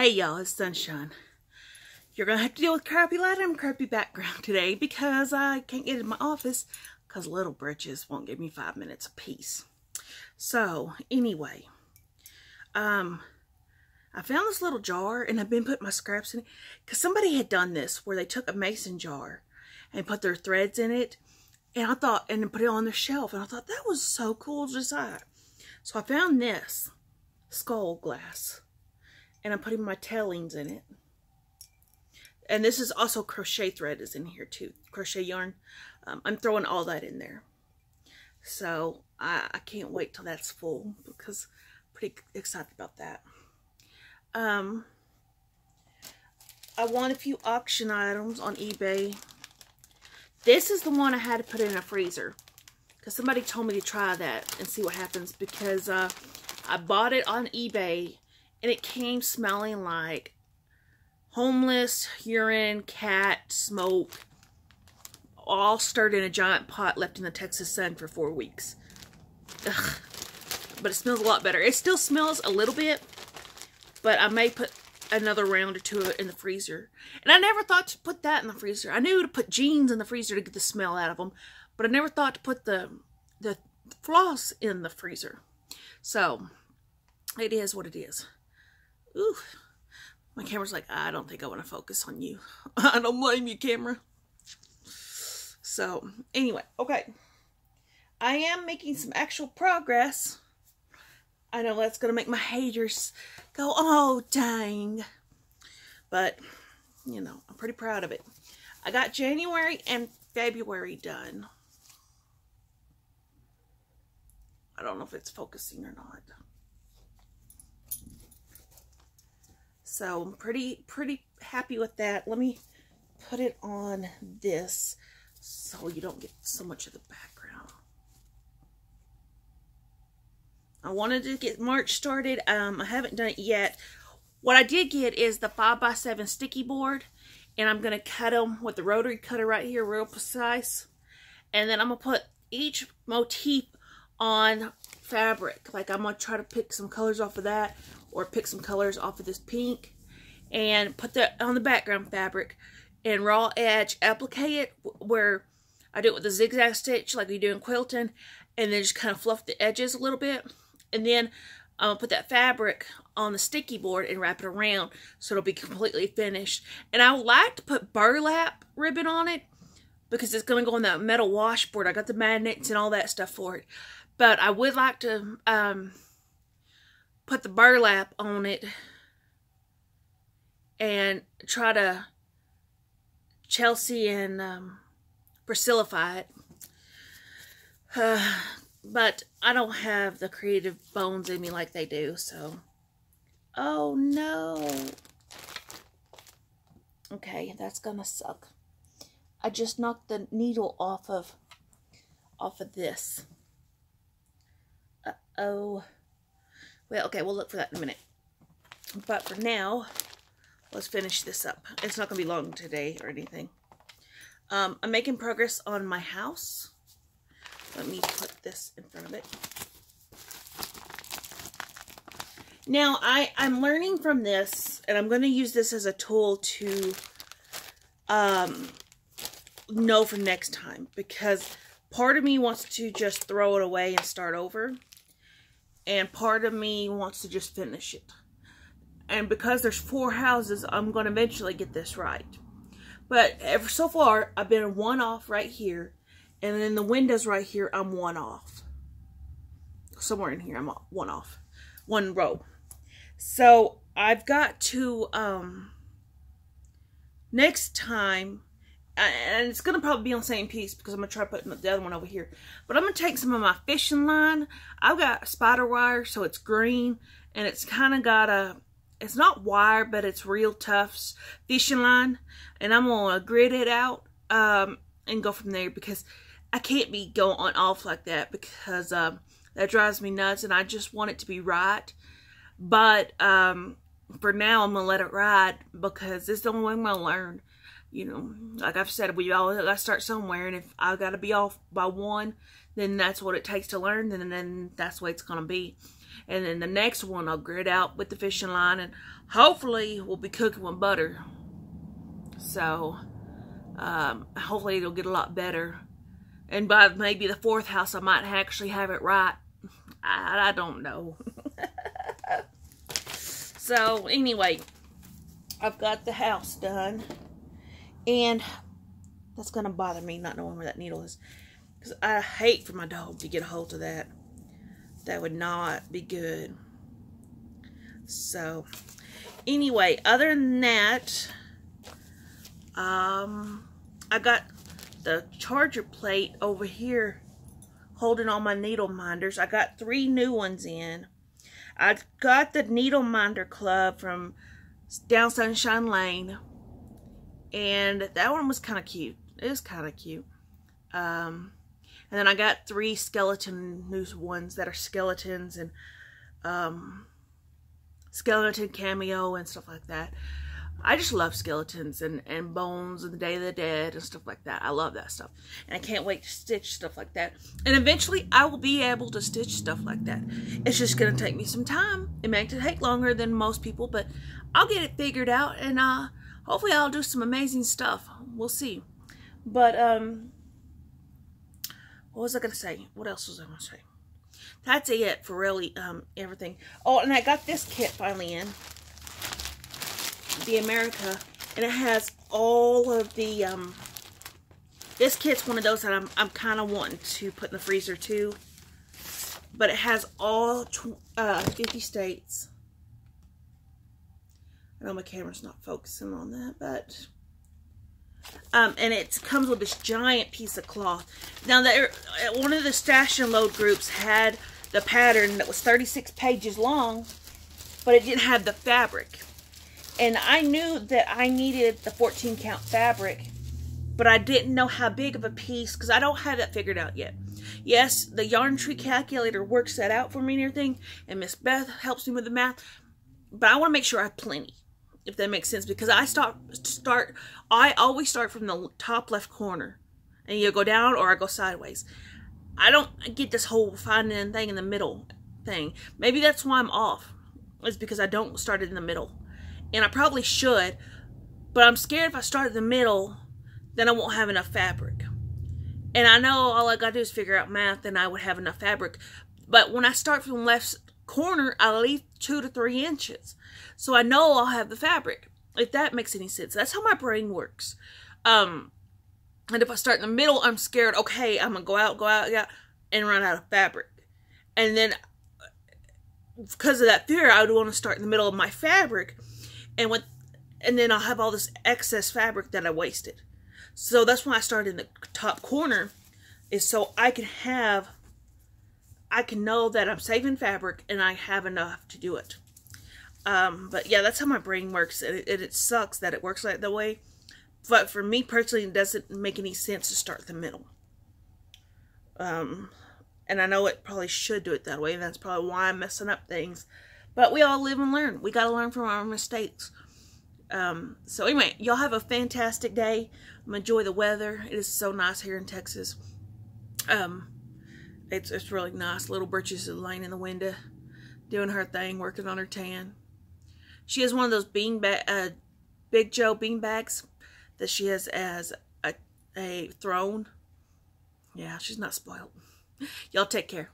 Hey y'all, it's Sunshine. You're gonna have to deal with crappy lighting and crappy background today because I can't get in my office because little britches won't give me 5 minutes apiece. So anyway, I found this little jar and I've been putting my scraps in it because somebody had done this where they took a mason jar and put their threads in it, and I thought, and then put it on their shelf, and I thought that was so cool to decide. So I found this skull glass, and I'm putting my tailings in it. And this is also crochet thread is in here too, crochet yarn. I'm throwing all that in there. So I can't wait till that's full because I'm pretty excited about that. I won a few auction items on eBay. This is the one I had to put in a freezer because somebody told me to try that and see what happens, because I bought it on eBay and it came smelling like homeless, urine, cat, smoke, all stirred in a giant pot left in the Texas sun for 4 weeks. Ugh. But it smells a lot better. It still smells a little bit, but I may put another round or two of it in the freezer. And I never thought to put that in the freezer. I knew to put jeans in the freezer to get the smell out of them, but I never thought to put the floss in the freezer. So it is what it is. Ooh, my camera's like, I don't think I want to focus on you. I don't blame you, camera. So anyway, okay. I am making some actual progress. I know that's going to make my haters go, oh, dang. But, you know, I'm pretty proud of it. I got January and February done. I don't know if it's focusing or not. So I'm pretty happy with that. Let me put it on this so you don't get so much of the background. I wanted to get March started. I haven't done it yet. What I did get is the 5x7 sticky board, and I'm going to cut them with the rotary cutter right here, real precise. And then I'm going to put each motif on fabric. Like, I'm going to try to pick some colors off of that, or pick some colors off of this pink, and put that on the background fabric and raw edge applique it where I do it with a zigzag stitch like we do in quilting, and then just kind of fluff the edges a little bit. And then I'll put that fabric on the sticky board and wrap it around so it'll be completely finished. And I would like to put burlap ribbon on it because it's going to go on that metal washboard. I got the magnets and all that stuff for it. But I would like to put the burlap on it and try to Chelsea and Priscillify it. But I don't have the creative bones in me like they do, so. Oh no. Okay, that's gonna suck. I just knocked the needle off of this. Uh-oh. Well, okay, we'll look for that in a minute. But for now, let's finish this up. It's not gonna be long today or anything. I'm making progress on my house. Let me put this in front of it. Now, I'm learning from this, and I'm going to use this as a tool to know for next time, because part of me wants to just throw it away and start over, and part of me wants to just finish it. And because there's 4 houses, I'm going to eventually get this right. But so far, I've been 1 off right here. And then the windows right here, I'm 1 off. Somewhere in here, I'm 1 off. 1 row. So, I've got to, next time, and it's going to probably be on the same piece because I'm going to try putting the other one over here. But I'm going to take some of my fishing line. I've got spider wire, so it's green. And it's kind of got a, it's not wire, but it's real tough fishing line. And I'm going to grid it out and go from there, because I can't be going on off like that, because that drives me nuts, and I just want it to be right. But for now, I'm going to let it ride, because it's the only way I'm going to learn. You know, like I've said, we all got to start somewhere, and if I got to be off by 1, then that's what it takes to learn, and then that's the way it's going to be. And then the next one I'll grit out with the fishing line, and hopefully we'll be cooking with butter. So hopefully it'll get a lot better. And by maybe the 4th house I might actually have it right. I don't know. So anyway, I've got the house done. And that's going to bother me not knowing where that needle is. Because I hate for my dog to get a hold of that. That would not be good. So, anyway, other than that, I got the charger plate over here holding all my needle minders. I got 3 new ones in. I got the needle minder club from down Sunshine Lane. And that one was kind of cute. It was kind of cute. And then I got 3 skeleton new ones that are skeletons and skeleton cameo and stuff like that. I just love skeletons and bones and the Day of the Dead and stuff like that. I love that stuff. And I can't wait to stitch stuff like that. And eventually I will be able to stitch stuff like that. It's just going to take me some time. It may take longer than most people, but I'll get it figured out. And hopefully I'll do some amazing stuff. We'll see. But, what was I going to say? What else was I going to say? That's it for really everything. Oh, and I got this kit finally in. The America. And it has all of the, this kit's one of those that I'm kind of wanting to put in the freezer too. But it has all 50 states. I know my camera's not focusing on that, but... and it comes with this giant piece of cloth. Now, one of the Stash and Load groups had the pattern that was 36 pages long, but it didn't have the fabric. And I knew that I needed the 14 count fabric, but I didn't know how big of a piece, because I don't have that figured out yet. Yes, the yarn tree calculator works that out for me and everything, and Miss Beth helps me with the math, but I want to make sure I have plenty, if that makes sense, because I always start from the top left corner, and you go down or I go sideways. I don't get this whole finding thing in the middle thing. Maybe that's why I'm off, is because I don't start it in the middle. And I probably should, but I'm scared if I start in the middle, then I won't have enough fabric. And I know all I gotta do is figure out math, and I would have enough fabric. But when I start from the left corner, I leave 2 to 3 inches. So I know I'll have the fabric, if that makes any sense. That's how my brain works. And if I start in the middle, I'm scared, okay, I'm gonna go out, and run out of fabric. And then, because of that fear, I would want to start in the middle of my fabric, and then I'll have all this excess fabric that I wasted. So that's why I started in the top corner, is so I can know that I'm saving fabric and I have enough to do it. But yeah, that's how my brain works. It sucks that it works like that way. But for me personally, it doesn't make any sense to start in the middle. And I know it probably should do it that way. And that's probably why I'm messing up things. But we all live and learn. We got to learn from our mistakes. So anyway, y'all have a fantastic day. Enjoy the weather. It is so nice here in Texas. It's really nice. Little Britches is laying in the window, doing her thing, working on her tan. She has one of those Big Joe bean bags that she has as a throne. Yeah, she's not spoiled. Y'all take care.